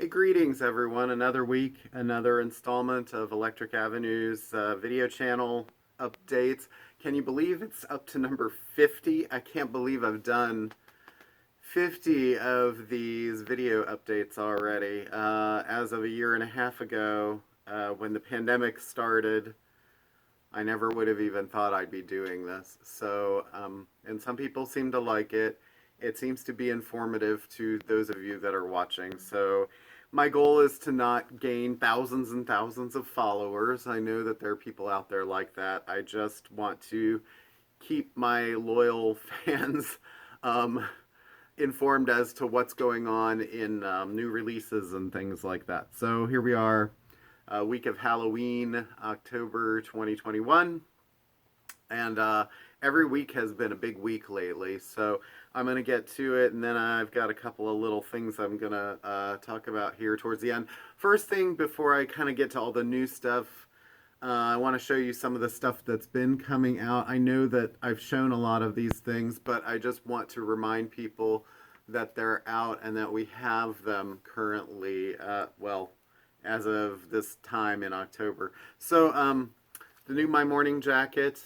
Hey, greetings everyone. Another week, another installment of Electric Avenue's video channel updates. Can you believe it's up to number 50? I can't believe I've done 50 of these video updates already. As of a year and a half ago, when the pandemic started, I never would have even thought I'd be doing this. And some people seem to like it. It seems to be informative to those of you that are watching. So, my goal is to not gain thousands and thousands of followers. I know that there are people out there like that. I just want to keep my loyal fans um, informed as to what's going on in new releases and things like that. So here we are, week of Halloween, October 2021, and every week has been a big week lately. So I'm going to get to it, and then I've got a couple of little things I'm going to talk about here towards the end. First thing, before I kind of get to all the new stuff, I want to show you some of the stuff that's been coming out. I know that I've shown a lot of these things, but I just want to remind people that they're out and that we have them currently, well, as of this time in October. So, the new My Morning Jacket,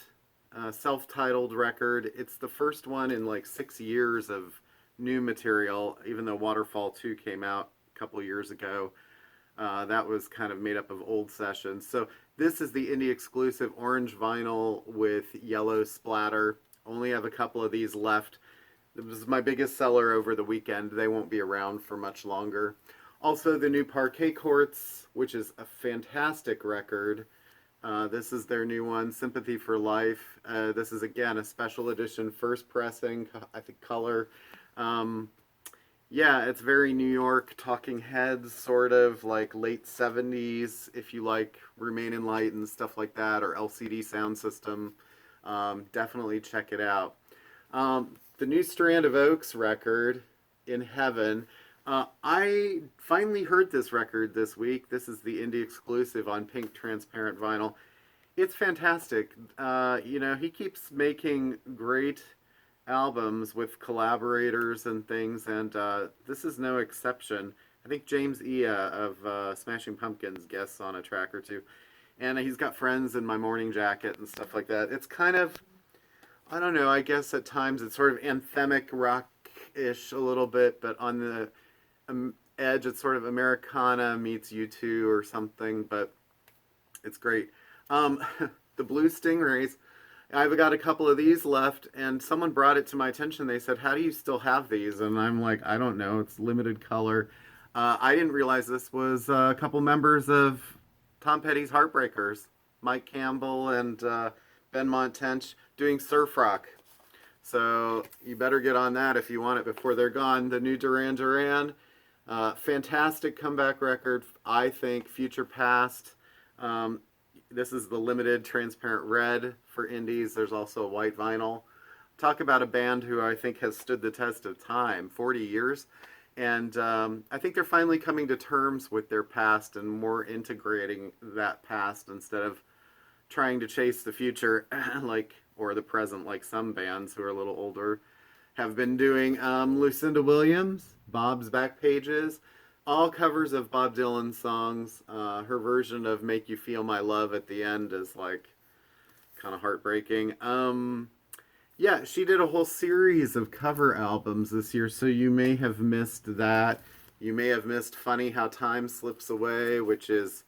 self-titled record. It's the first one in like 6 years of new material, even though Waterfall 2 came out a couple years ago. That was kind of made up of old sessions. So this is the indie exclusive orange vinyl with yellow splatter. Only have a couple of these left. This was my biggest seller over the weekend. They won't be around for much longer. Also the new Parquet Courts, which is a fantastic record. This is their new one, Sympathy for Life. This is, again, a special edition, first pressing, I think color. Yeah, it's very New York, Talking Heads, sort of like late 70s, if you like Remain in Light and stuff like that, or LCD Sound System. Definitely check it out. The new Strand of Oaks record, In Heaven. I finally heard this record this week. This is the indie exclusive on pink transparent vinyl. It's fantastic. He keeps making great albums with collaborators and things, and this is no exception. I think James Ia of Smashing Pumpkins guests on a track or two, and he's got friends in My Morning Jacket and stuff like that. It's kind of, I don't know, I guess at times it's sort of anthemic rock-ish a little bit, but on the edge it's sort of Americana meets U2 or something, but it's great. The Blue Stingrays, I've got a couple of these left, and someone brought it to my attention. They said, how do you still have these? And I'm like, I don't know. It's limited color. I didn't realize this was a couple members of Tom Petty's Heartbreakers, Mike Campbell and Ben Montench, doing surf rock. So you better get on that if you want it before they're gone. The new Duran Duran, fantastic comeback record, I think. Future Past. This is the limited transparent red for indies. There's also a white vinyl. Talk about a band who I think has stood the test of time, 40 years. And I think they're finally coming to terms with their past and more integrating that past instead of trying to chase the future or the present like some bands who are a little older have been doing. Lucinda Williams, Bob's Back Pages, all covers of Bob Dylan songs. Her version of Make You Feel My Love at the end is like kind of heartbreaking. Yeah, she did a whole series of cover albums this year, so you may have missed that. You may have missed Funny How Time Slips Away, which is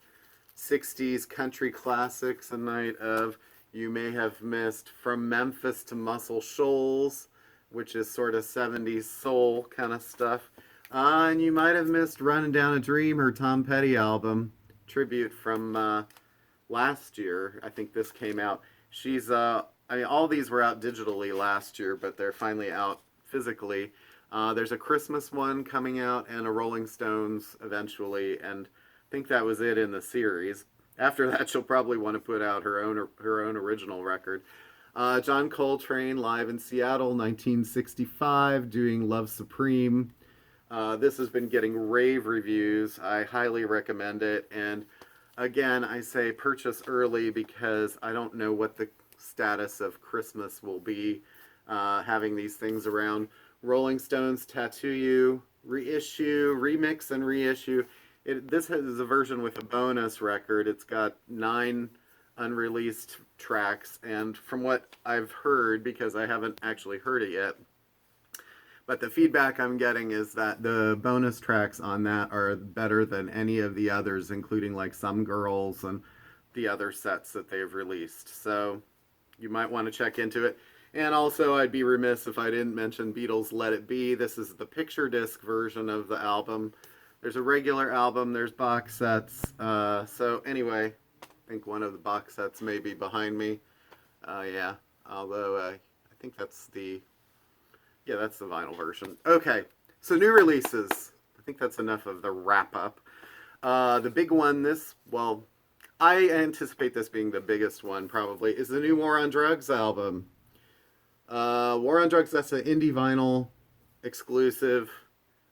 60s country classics a night of. You may have missed From Memphis to Muscle Shoals, which is sort of 70s soul kind of stuff. And you might have missed Running Down a Dream, her Tom Petty album, tribute from last year. I think this came out. All these were out digitally last year, but they're finally out physically. There's a Christmas one coming out and a Rolling Stones eventually, and I think that was it in the series. After that, she'll probably want to put out her own original record. John Coltrane, live in Seattle, 1965, doing Love Supreme. This has been getting rave reviews. I highly recommend it. And again, I say purchase early because I don't know what the status of Christmas will be having these things around. Rolling Stones, Tattoo You, reissue, remix, and reissue. This is a version with a bonus record. It's got 9 unreleased tracks, and from what I've heard, because I haven't actually heard it yet, but the feedback I'm getting is that the bonus tracks on that are better than any of the others, including like Some Girls and the other sets that they've released. So you might want to check into it. And also, I'd be remiss if I didn't mention Beatles' Let It Be. This is the picture disc version of the album. There's a regular album, there's box sets. So anyway, I think one of the box sets may be behind me. Yeah, although I think that's the vinyl version. Okay, so new releases. I think that's enough of the wrap up. The big one, I anticipate this being the biggest one probably, is the new War on Drugs album. War on Drugs, that's an indie vinyl exclusive.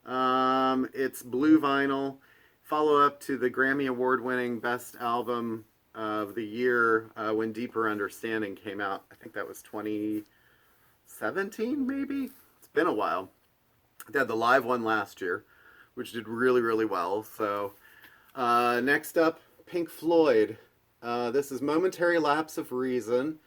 It's blue vinyl. Follow up to the Grammy Award winning Best Album of the Year when Deeper Understanding came out. I think that was 2017 maybe? It's been a while. They had the live one last year, which did really, really well. So next up, Pink Floyd. This is Momentary Lapse of Reason.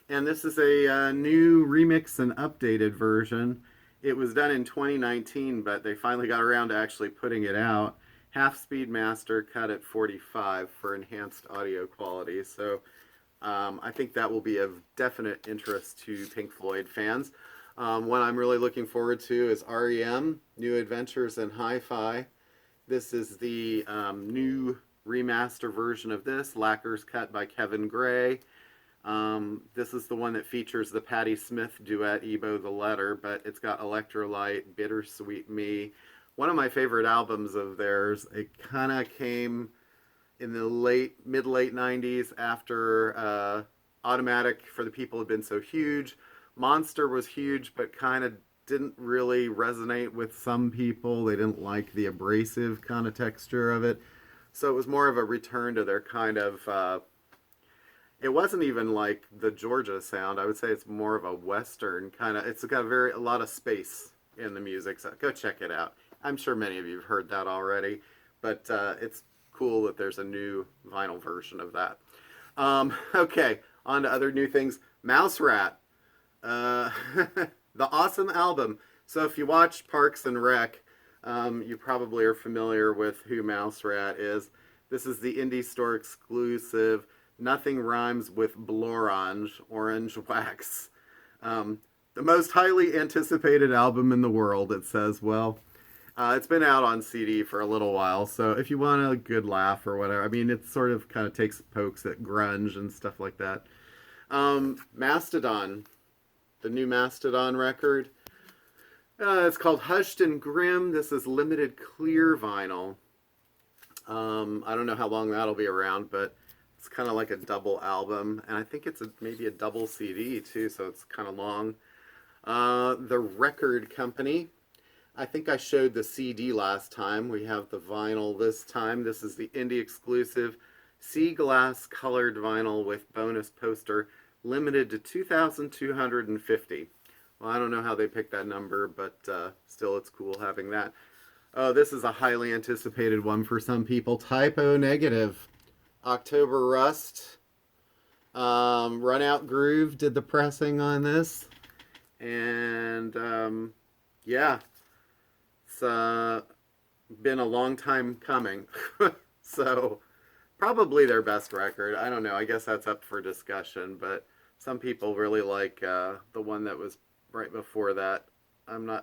And this is a new remix and updated version. It was done in 2019, but they finally got around to actually putting it out. Half-speed master, cut at 45 for enhanced audio quality. So I think that will be of definite interest to Pink Floyd fans. One I'm really looking forward to is REM, New Adventures in Hi-Fi. This is the new remaster version of this, lacquers cut by Kevin Gray. This is the one that features the Patti Smith duet, Ebo the Letter, but it's got Electrolyte, Bittersweet Me. One of my favorite albums of theirs. It kind of came in the mid-late 90s after Automatic for the People had been so huge. Monster was huge, but kind of didn't really resonate with some people. They didn't like the abrasive kind of texture of it. So it was more of a return to their kind of... it wasn't even like the Georgia sound. I would say it's more of a Western kind of... It's got a lot of space in the music, so go check it out. I'm sure many of you have heard that already, but it's cool that there's a new vinyl version of that. Okay, on to other new things. Mouse Rat. The awesome album. So if you watch Parks and Rec, you probably are familiar with who Mouse Rat is. This is the indie store exclusive Nothing Rhymes with Blorange, Orange Wax. The most highly anticipated album in the world, it says. Well, it's been out on CD for a little while, so if you want a good laugh or whatever, I mean, it sort of kind of takes pokes at grunge and stuff like that. Mastodon, the new Mastodon record. It's called Hushed and Grim. This is limited clear vinyl. I don't know how long that'll be around, but it's kind of like a double album, and I think it's maybe a double CD too, so it's kind of long. The Record Company. I think I showed the CD last time. We have the vinyl this time. This is the indie exclusive sea glass colored vinyl with bonus poster, limited to 2,250. Well, I don't know how they picked that number, but still it's cool having that. Oh, this is a highly anticipated one for some people. Typo Negative. October Rust. Run Out Groove did the pressing on this. And yeah, it's been a long time coming. So probably their best record. I don't know. I guess that's up for discussion, but some people really like the one that was right before that.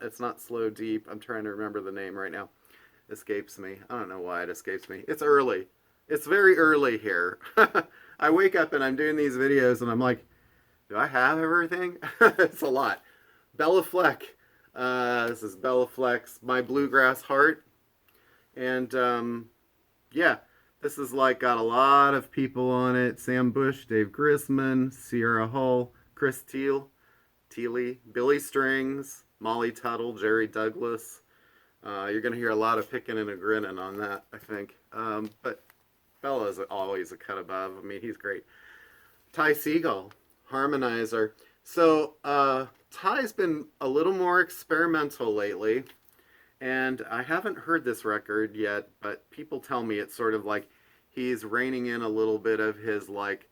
It's not Slow Deep. I'm trying to remember the name right now. Escapes me. I don't know why it escapes me. It's early. It's very early here. I wake up and I'm doing these videos and I'm like, do I have everything? It's a lot. Bella Fleck. This is Bella Fleck's My Bluegrass Heart. And yeah, this is like got a lot of people on it. Sam Bush, Dave Grisman, Sierra Hull, Chris Teely, Billy Strings, Molly Tuttle, Jerry Douglas. You're going to hear a lot of picking and a grinning on that, I think. But Bella's always a cut above. I mean, he's great. Ty Segall, harmonizer. So Ty's been a little more experimental lately, And I haven't heard this record yet, but people tell me it's sort of like he's reining in a little bit of his like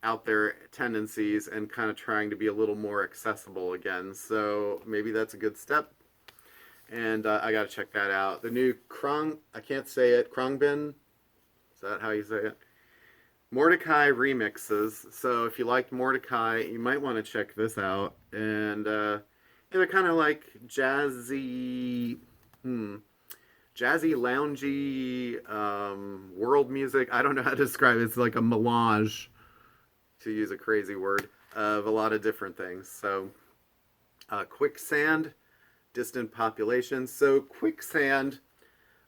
out there tendencies and kind of trying to be a little more accessible again. So maybe that's a good step. And I got to check that out. The new I can't say it, Krongbin, is that how you say it? Mordecai remixes. So if you liked Mordecai, you might want to check this out. And they're kind of like jazzy, jazzy, loungy, world music. I don't know how to describe it. It's like a melange, to use a crazy word, of a lot of different things. So Quicksand, Distant Populations. So Quicksand,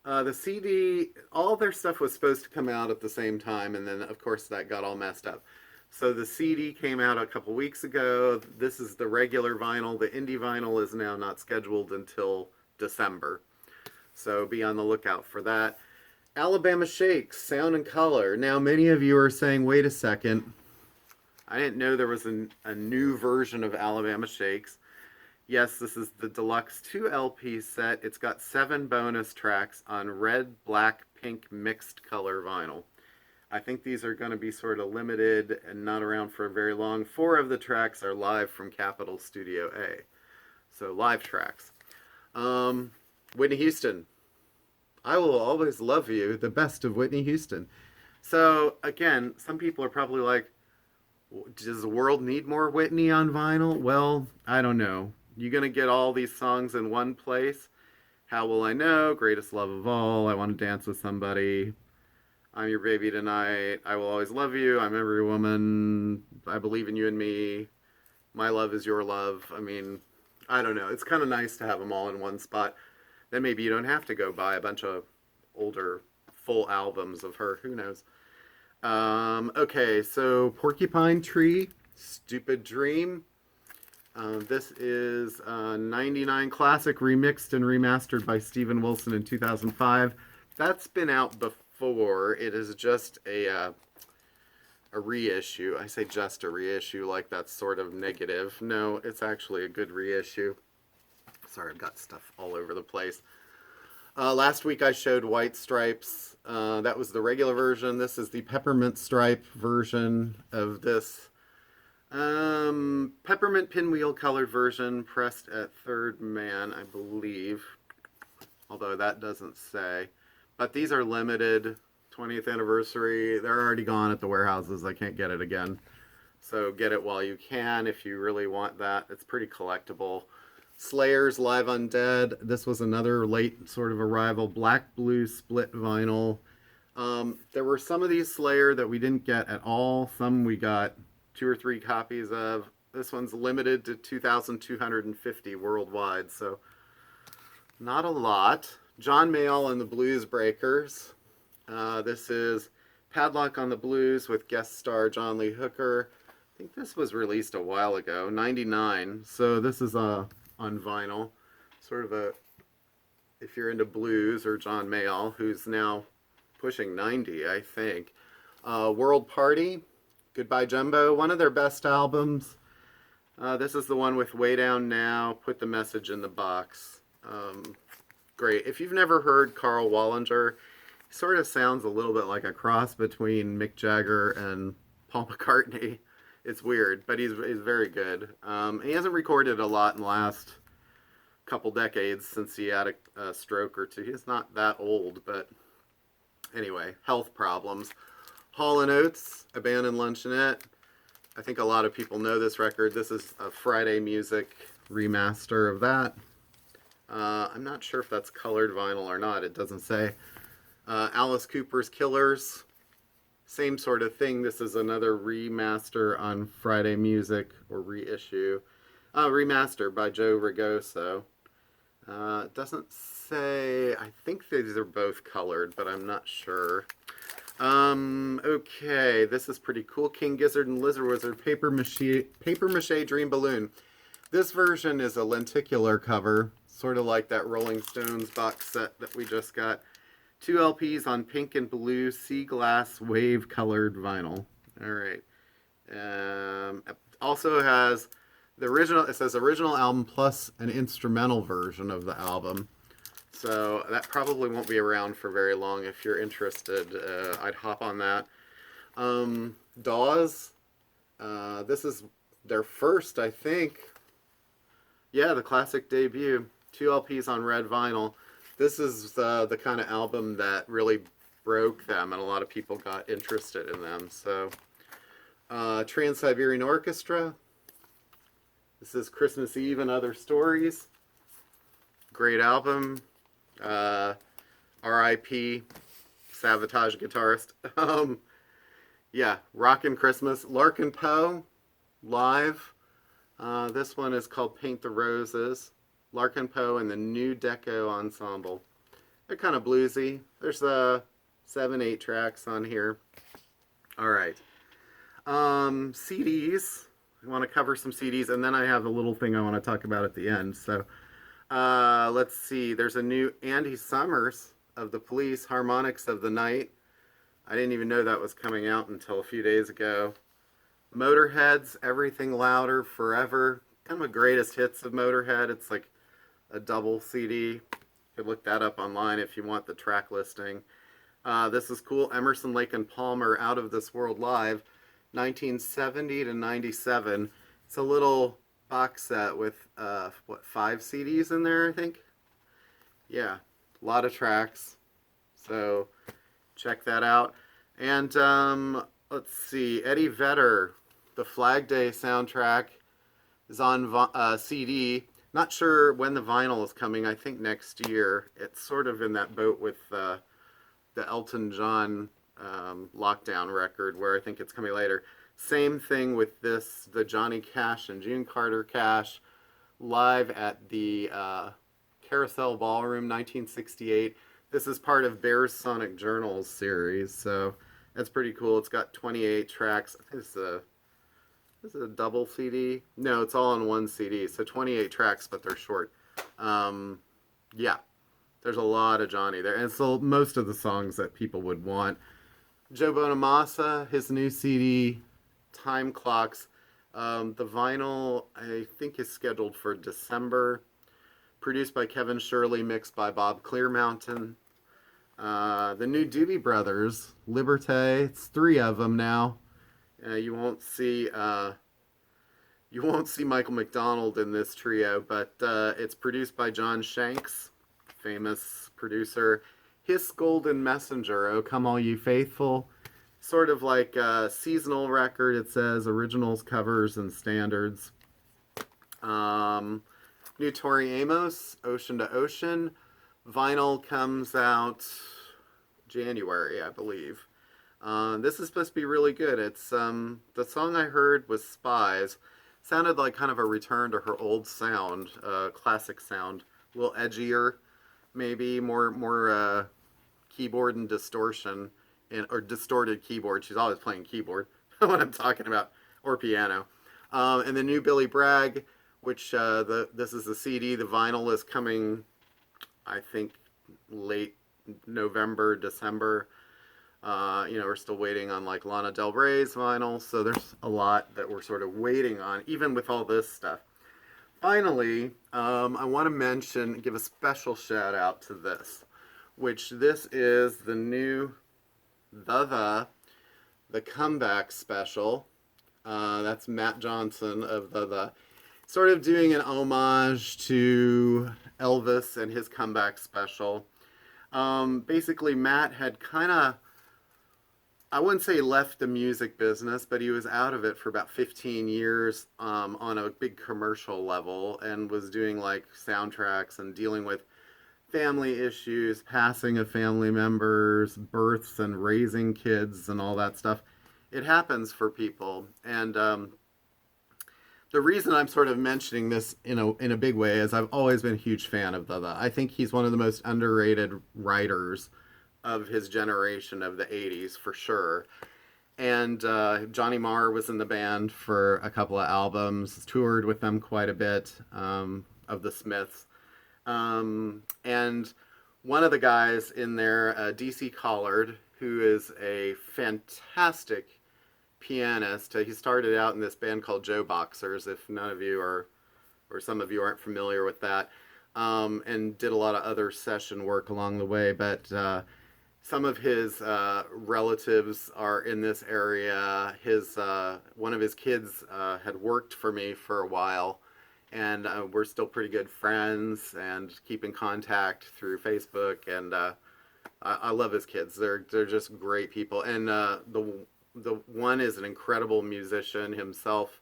the CD, all their stuff was supposed to come out at the same time, and then of course that got all messed up. So the CD came out a couple weeks ago. This is the regular vinyl. The indie vinyl is now not scheduled until December. So be on the lookout for that. Alabama Shakes, Sound and Color. Now many of you are saying, wait a second, I didn't know there was a new version of Alabama Shakes. Yes, this is the deluxe 2 LP set. It's got 7 bonus tracks on red, black, pink mixed color vinyl. I think these are going to be sort of limited and not around for very long. 4 of the tracks are live from Capitol Studio A. So live tracks. Whitney Houston. I Will Always Love You, the best of Whitney Houston. So again, some people are probably like, does the world need more Whitney on vinyl? Well, I don't know. You're going to get all these songs in one place. How Will I Know? Greatest Love of All. I Want to Dance with Somebody. I'm Your Baby Tonight. I Will Always Love You. I'm Every Woman. I Believe in You and Me. My Love is Your Love. I mean, I don't know. It's kind of nice to have them all in one spot. Then maybe you don't have to go buy a bunch of older full albums of her. Who knows? Okay, so Porcupine Tree, Stupid Dream. This is 99 Classic remixed and remastered by Steven Wilson in 2005. That's been out before. It is just a reissue. I say just a reissue like that's sort of negative. No, it's actually a good reissue. Sorry, I've got stuff all over the place. Last week I showed White Stripes. That was the regular version. This is the Peppermint Stripe version of this. Peppermint Pinwheel colored version, pressed at Third Man, I believe. Although that doesn't say. But these are limited, 20th anniversary. They're already gone at the warehouses. I can't get it again. So get it while you can if you really want that. It's pretty collectible. Slayer's Live Undead. This was another late sort of arrival. Black Blue split vinyl. There were some of these Slayer that we didn't get at all. Some we got 2 or 3 copies of. This one's limited to 2,250 worldwide, so not a lot. John Mayall and the Blues Breakers. This is Padlock on the Blues with guest star John Lee Hooker. I think this was released a while ago, 99. So this is on vinyl. Sort of a, if you're into blues or John Mayall, who's now pushing 90, I think. World Party, Goodbye Jumbo, one of their best albums. This is the one with Way Down Now, Put the Message in the Box. Great. If you've never heard Carl Wallinger, he sort of sounds a little bit like a cross between Mick Jagger and Paul McCartney. It's weird, but he's very good. He hasn't recorded a lot in the last couple decades since he had a stroke or two. He's not that old, but anyway, health problems. Hall & Oates, Abandoned Luncheonette. I think a lot of people know this record. This is a Friday Music remaster of that. I'm not sure if that's colored vinyl or not. It doesn't say. Alice Cooper's Killers. Same sort of thing. This is another remaster on Friday Music, or reissue. Remaster by Joe Rigoso. It doesn't say. I think these are both colored, but I'm not sure. Okay, this is pretty cool. King Gizzard and Lizard Wizard, Paper Mache Dream Balloon. This version is a lenticular cover, sort of like that Rolling Stones box set that we just got. 2 LPs on pink and blue sea glass wave colored vinyl. All right. Also has the original. It says original album plus an instrumental version of the album. So that probably won't be around for very long. If you're interested, I'd hop on that. Dawes, this is their first, I think. Yeah, the classic debut. 2 LPs on red vinyl. This is the kind of album that really broke them, and a lot of people got interested in them. So, Trans-Siberian Orchestra. This is Christmas Eve and Other Stories. Great album. R.I.P. Sabotage guitarist. Yeah, Rockin' Christmas. Larkin Poe, live. This one is called Paint the Roses. Larkin Poe and the New Deco Ensemble. They're kind of bluesy. There's 7-8 tracks on here. All right. CDs. I want to cover some CDs, and then I have a little thing I want to talk about at the end. So, let's see. There's a new Andy Summers of the Police, Harmonics of the Night. I didn't even know that was coming out until a few days ago. Motorhead's Everything Louder Forever. Kind of a greatest hits of Motorhead. It's like a double CD. You could look that up online if you want the track listing. This is cool. Emerson, Lake and Palmer, Out of This World Live, 1970 to 97. It's a little box set with, 5 CDs in there, I think? Yeah, a lot of tracks. So, check that out. And, let's see, Eddie Vedder, the Flag Day soundtrack is on CD. Not sure when the vinyl is coming. I think next year. It's sort of in that boat with the Elton John Lockdown record, where I think it's coming later. Same thing with this, the Johnny Cash and June Carter Cash live at the Carousel Ballroom, 1968. This is part of Bear's Sonic Journals series, so that's pretty cool. It's got 28 tracks. I think this is a double CD. No, it's all on one CD, so 28 tracks, but they're short. Yeah, there's a lot of Johnny there, and so most of the songs that people would want. Joe Bonamassa, his new CD, Time Clocks. The vinyl, I think, is scheduled for December. Produced by Kevin Shirley, mixed by Bob Clearmountain. The new Doobie Brothers, Liberté. It's 3 of them now. You won't see Michael McDonald in this trio, but it's produced by John Shanks, famous producer. His Golden Messenger, Oh Come All You Faithful. Sort of like a seasonal record, it says, originals, covers, and standards. New Tori Amos, Ocean to Ocean. Vinyl comes out January, I believe. This is supposed to be really good. It's the song I heard was Spies. Sounded like kind of a return to her old sound, classic sound. A little edgier, maybe more keyboard and distortion, or distorted keyboard. She's always playing keyboard, what I'm talking about, or piano. And the new Billy Bragg, which this is the CD. The vinyl is coming, I think, late November, December. We're still waiting on like Lana Del Rey's vinyl, so there's a lot that we're sort of waiting on, even with all this stuff. Finally, I want to give a special shout out to this, which this is the new The Comeback Special. That's Matt Johnson of The. Sort of doing an homage to Elvis and his comeback special. Basically, Matt had kind of, I wouldn't say left the music business, but he was out of it for about 15 years on a big commercial level, and was doing like soundtracks and dealing with family issues, passing of family members, births and raising kids and all that stuff. It happens for people. And the reason I'm sort of mentioning this in a big way is I've always been a huge fan of The. I think he's one of the most underrated writers of his generation of the 80s, for sure. And Johnny Marr was in the band for a couple of albums, toured with them quite a bit, of the Smiths. And one of the guys in there, D.C. Collard, who is a fantastic pianist. He started out in this band called Joe Boxers, if none of you are, or some of you aren't familiar with that. and did a lot of other session work along the way. But some of his relatives are in this area. His one of his kids had worked for me for a while, and we're still pretty good friends and keep in contact through Facebook. And I love his kids. They're just great people. And the one is an incredible musician himself,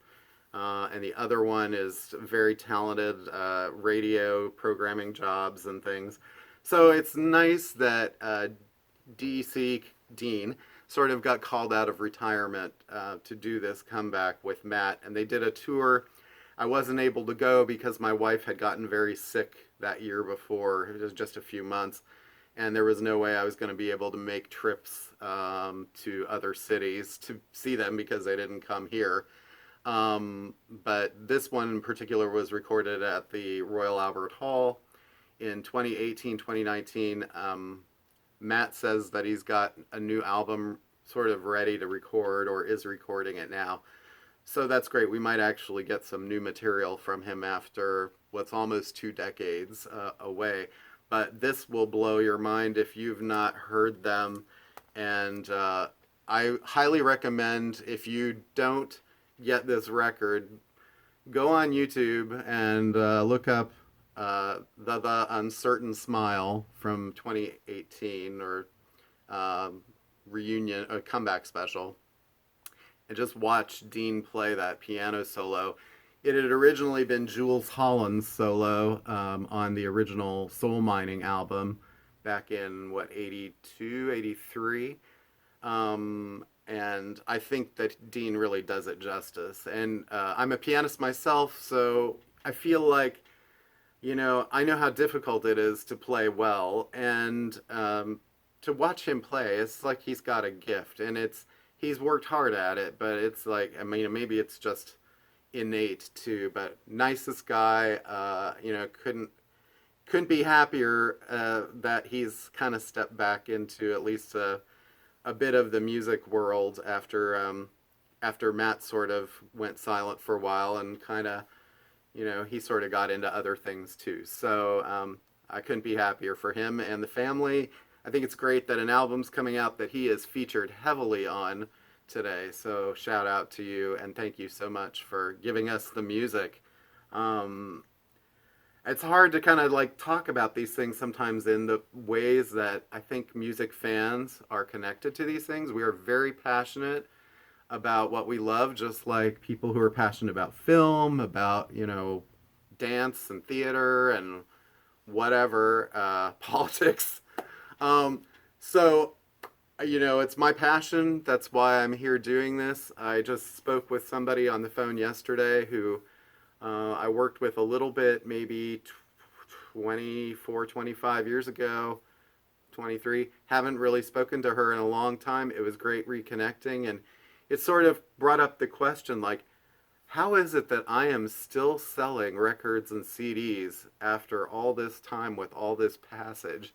and the other one is very talented, radio programming jobs and things. So it's nice that DC Dean sort of got called out of retirement to do this comeback with Matt, and they did a tour. I wasn't able to go because my wife had gotten very sick that year before. It was just a few months, and there was no way I was going to be able to make trips to other cities to see them because they didn't come here. But this one in particular was recorded at the Royal Albert Hall in 2018, 2019. Matt says that he's got a new album sort of ready to record or is recording it now. So that's great. We might actually get some new material from him after what's almost 2 decades away. But this will blow your mind if you've not heard them. And I highly recommend, if you don't get this record, go on YouTube and look up the Uncertain Smile from 2018, or reunion, a comeback special, and just watch Dean play that piano solo. It had originally been Jules Holland's solo on the original Soul Mining album back in, what, 82, 83? And I think that Dean really does it justice. And I'm a pianist myself, so I feel like, I know how difficult it is to play well, and to watch him play, it's like he's got a gift, and he's worked hard at it, but it's like, maybe it's just innate too, but nicest guy, couldn't be happier that he's kind of stepped back into at least a bit of the music world after Matt sort of went silent for a while, and kind of, he sort of got into other things too. So I couldn't be happier for him and the family. I think it's great that an album's coming out that he is featured heavily on today. So shout out to you, and thank you so much for giving us the music. It's hard to kind of like talk about these things sometimes in the ways that I think music fans are connected to these things. We are very passionate about what we love, just like people who are passionate about film, about, dance and theater and whatever, politics. So, it's my passion. That's why I'm here doing this. I just spoke with somebody on the phone yesterday who I worked with a little bit, maybe 24, 25 years ago, 23. Haven't really spoken to her in a long time. It was great reconnecting, and it sort of brought up the question, like, how is it that I am still selling records and CDs after all this time with all this passage?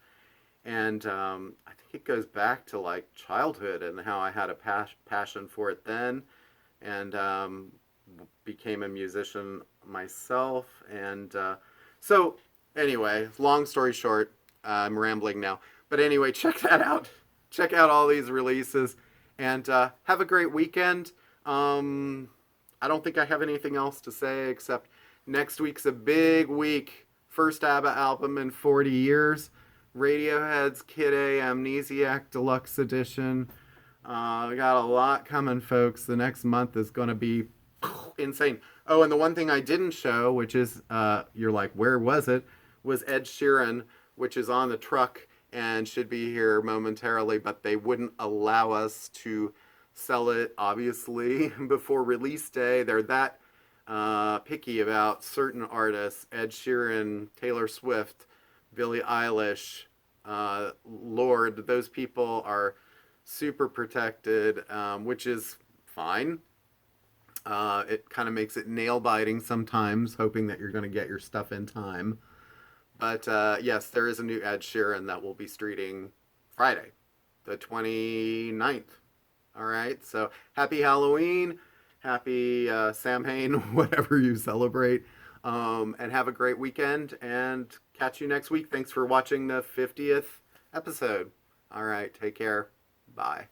And I think it goes back to like childhood and how I had a passion for it then, and became a musician myself. And so anyway, long story short, I'm rambling now. But anyway, check that out. Check out all these releases, and have a great weekend. I don't think I have anything else to say except next week's a big week. First ABBA album in 40 years. Radiohead's Kid A Amnesiac Deluxe Edition. We got a lot coming, folks. The next month is going to be insane. Oh, and the one thing I didn't show, which is, you're like, where was it? Was Ed Sheeran, which is on the truck and should be here momentarily, but they wouldn't allow us to sell it, obviously, before release day. They're that picky about certain artists. Ed Sheeran, Taylor Swift, Billie Eilish, Lorde. Those people are super protected, which is fine. It kind of makes it nail-biting sometimes, hoping that you're going to get your stuff in time. But yes, there is a new Ed Sheeran that will be streeting Friday, the 29th. All right, so happy Halloween, happy Samhain, whatever you celebrate. And have a great weekend and catch you next week. Thanks for watching the 50th episode. All right, take care. Bye.